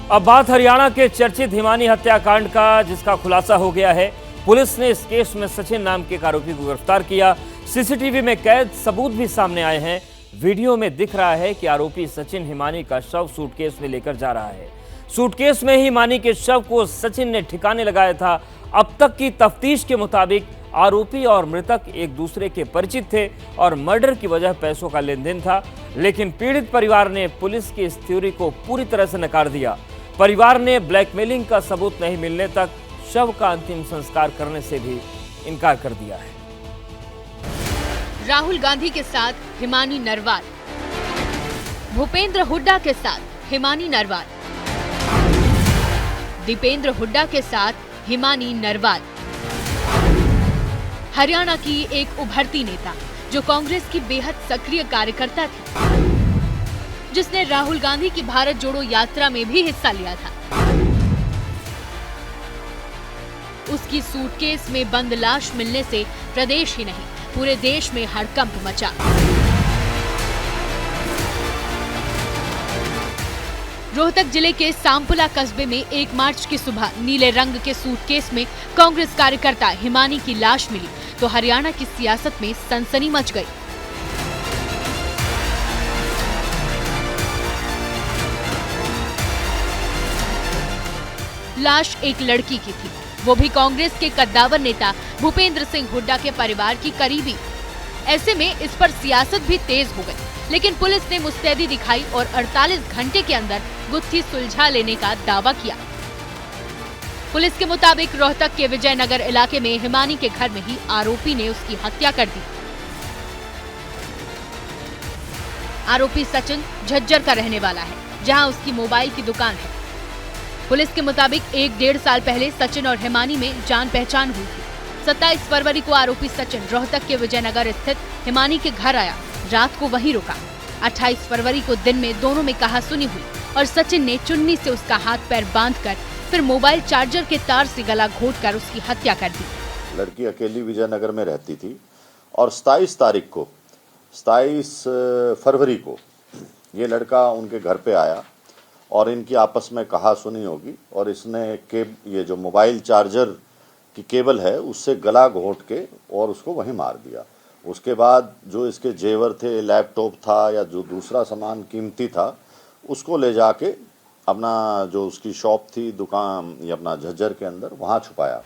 अब बात हरियाणा के चर्चित हिमानी हत्याकांड का, जिसका खुलासा हो गया है। पुलिस ने इस केस में सचिन नाम के एक आरोपी को गिरफ्तार किया। सीसीटीवी में कैद सबूत भी सामने आए हैं। वीडियो में दिख रहा है कि आरोपी सचिन हिमानी का शव सूटकेस में लेकर जा रहा है। सूटकेस में ही हिमानी के शव को सचिन ने ठिकाने लगाया था। अब तक की तफ्तीश के मुताबिक आरोपी और मृतक एक दूसरे के परिचित थे और मर्डर की वजह पैसों का लेन देन था, लेकिन पीड़ित परिवार ने पुलिस की इस थ्योरी को पूरी तरह से नकार दिया। परिवार ने ब्लैकमेलिंग का सबूत नहीं मिलने तक शव का अंतिम संस्कार करने से भी इनकार कर दिया है। राहुल गांधी के साथ हिमानी नरवाल, भूपेंद्र हुड्डा के साथ हिमानी नरवाल, दीपेंद्र हुड्डा के साथ हिमानी नरवाल। हरियाणा की एक उभरती नेता जो कांग्रेस की बेहद सक्रिय कार्यकर्ता थी, जिसने राहुल गांधी की भारत जोड़ो यात्रा में भी हिस्सा लिया था। उसकी सूटकेस में बंद लाश मिलने से प्रदेश ही नहीं पूरे देश में हड़कंप मचा। रोहतक जिले के सांपुला कस्बे में 1 मार्च की सुबह नीले रंग के सूटकेस में कांग्रेस कार्यकर्ता हिमानी की लाश मिली तो हरियाणा की सियासत में सनसनी मच गई। लाश एक लड़की की थी, वो भी कांग्रेस के कद्दावर नेता भूपेंद्र सिंह हुड्डा के परिवार की करीबी। ऐसे में इस पर सियासत भी तेज हो गई, लेकिन पुलिस ने मुस्तैदी दिखाई और 48 घंटे के अंदर गुत्थी सुलझा लेने का दावा किया। पुलिस के मुताबिक रोहतक के विजयनगर इलाके में हिमानी के घर में ही आरोपी ने उसकी हत्या कर दी। आरोपी सचिन झज्जर का रहने वाला है, जहां उसकी मोबाइल की दुकान है। पुलिस के मुताबिक 1-1.5 साल पहले सचिन और हिमानी में जान पहचान हुई थी। 27 फरवरी को आरोपी सचिन रोहतक के विजयनगर स्थित हिमानी के घर आया, रात को वहीं रुका। 28 फरवरी को दिन में दोनों में कहासुनी हुई और सचिन ने चुन्नी से उसका हाथ पैर बांधकर फिर मोबाइल चार्जर के तार से गला घोंटकर उसकी हत्या कर दी। लड़की अकेली विजयनगर में रहती थी और 27 फरवरी को ये लड़का उनके घर पे आया और इनकी आपस में कहासुनी होगी और इसने ये जो मोबाइल चार्जर की केबल है उससे गला घोंट के और उसको वहीं मार दिया। उसके बाद जो इसके जेवर थे, लैपटॉप था या जो दूसरा सामान कीमती था, उसको ले जाके अपना जो उसकी शॉप थी, दुकान या अपना झज्जर के अंदर, वहां छुपाया।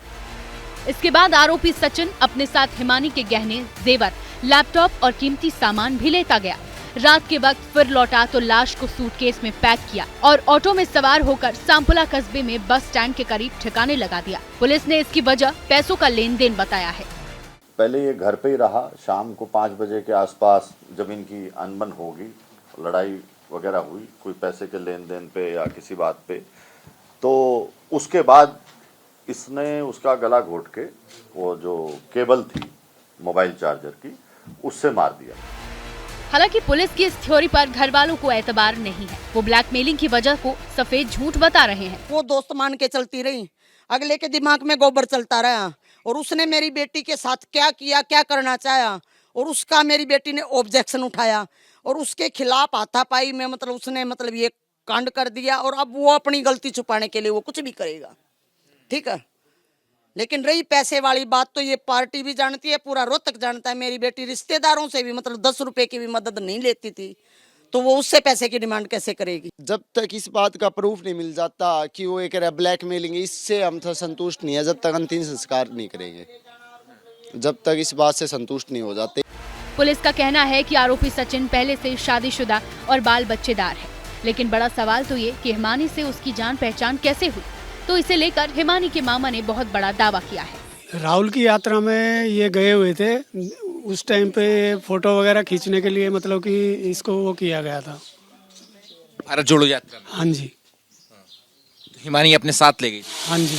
इसके बाद आरोपी सचिन अपने साथ हिमानी के गहने, जेवर, लैपटॉप और कीमती सामान भी लेता गया। रात के वक्त फिर लौटा तो लाश को सूटकेस में पैक किया और ऑटो में सवार होकर सांपुला कस्बे में बस स्टैंड के करीब ठिकाने लगा दिया। पुलिस ने इसकी वजह पैसों का लेन देन बताया है। पहले ये घर पे ही रहा। शाम को 5 बजे के आसपास जब इनकी अनबन होगी, लड़ाई वगैरह हुई कोई पैसे के लेन देन पे या किसी बात पे, तो उसके बाद इसने उसका गला घोंट के वो जो केबल थी मोबाइल चार्जर की, उससे मार दिया। हालांकि पुलिस की इस थ्योरी पर घर वालों को एतबार नहीं है। वो ब्लैकमेलिंग की वजह को सफेद झूठ बता रहे हैं। वो दोस्त मान के चलती रही, अगले के दिमाग में गोबर चलता रहा और उसने मेरी बेटी के साथ क्या किया, क्या करना चाहा और उसका मेरी बेटी ने ऑब्जेक्शन उठाया और उसके खिलाफ हाथापाई में उसने ये कांड कर दिया और अब वो अपनी गलती छुपाने के लिए वो कुछ भी करेगा, ठीक है। लेकिन रही पैसे वाली बात, तो ये पार्टी भी जानती है, पूरा रोहतक जानता है। मेरी बेटी रिश्तेदारों से भी 10 रुपए की भी मदद नहीं लेती थी, तो वो उससे पैसे की डिमांड कैसे करेगी? जब तक इस बात का प्रूफ नहीं मिल जाता कि वो एक ब्लैकमेलिंग, इससे हम तो संतुष्ट नहीं है जब तक अंतिम संस्कार नहीं करेंगे, जब तक इस बात से संतुष्ट नहीं हो जाते। पुलिस का कहना है कि आरोपी सचिन पहले से शादीशुदा और बाल बच्चेदार है, लेकिन बड़ा सवाल तो ये कि हिमानी से उसकी जान पहचान कैसे हुई। तो इसे लेकर हिमानी के मामा ने बहुत बड़ा दावा किया है। राहुल की यात्रा में ये गए हुए थे, उस टाइम पे फोटो वगैरह खींचने के लिए कि इसको वो किया गया था भारत जोड़ो यात्रा। हाँ जी। तो हिमानी अपने साथ ले गई। हाँ जी।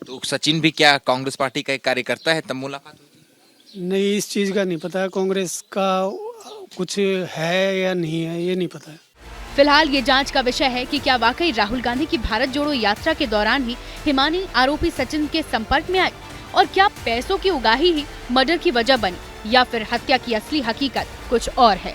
तो सचिन भी क्या कांग्रेस पार्टी का एक कार्यकर्ता है, तब मुलाकात हुई? नहीं, इस चीज का नहीं पता। कांग्रेस का कुछ है या नहीं है ये नहीं पता है। फिलहाल ये जांच का विषय है कि क्या वाकई राहुल गांधी की भारत जोड़ो यात्रा के दौरान ही हिमानी आरोपी सचिन के संपर्क में आई और क्या पैसों की उगाही ही मर्डर की वजह बनी या फिर हत्या की असली हकीकत कुछ और है।